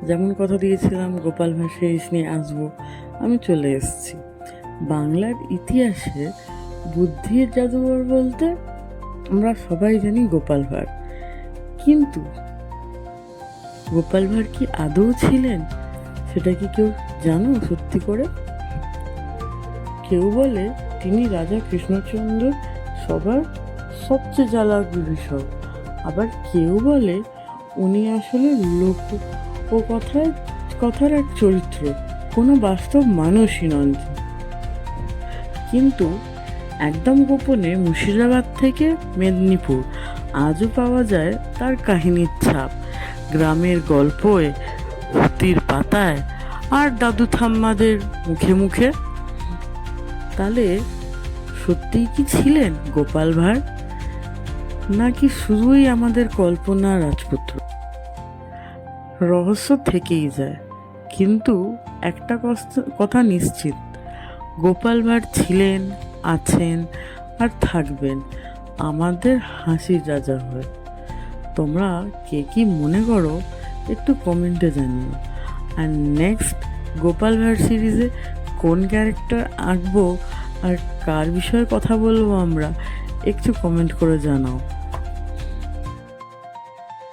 যেমন কথা দিয়েছিলাম গোপাল ভাঁড় সিরিজ নিয়ে আসবো, আমি চলে এসেছি। বাংলার ইতিহাসে বুদ্ধির জাদুঘর বলতে আমরা সবাই জানি গোপাল ভাঁড়, কিন্তু গোপাল ভাঁড় কি আদৌ ছিলেন সেটা কি কেউ জানো সত্যি করে? কেউ বলে তিনি রাজা কৃষ্ণচন্দ্রের সবার সবচেয়ে চালাক বিভীষণ, আবার কেউ বলে উনি আসলে লোক ও কথার এক চরিত্র, কোনো বাস্তব মানুষই নন। কিন্তু একদম গোপনে মুর্শিদাবাদ থেকে মেদিনীপুর আজও পাওয়া যায় তার কাহিনীর ছাপ, গ্রামের গল্পে, পুঁথির পাতায় আর দাদু ঠাম্মাদের মুখে মুখে। তাহলে সত্যিই কি ছিলেন গোপাল ভাঁড়, নাকি শুধুই আমাদের কল্পনা রাজপুত্র? রহস্য থেকেই যায়, কিন্তু একটা কথা নিশ্চিত, গোপাল ভাঁড় ছিলেন, আছেন আর থাকবেন আমাদের হাসির রাজা হয়ে। তোমরা কে কি মনে করো একটু কমেন্টে জানিও। আর নেক্সট গোপাল ভাঁড় সিরিজে কোন ক্যারেক্টার আঁকবো আর কার বিষয়ে কথা বলবো আমরা একটু কমেন্ট করে জানাও।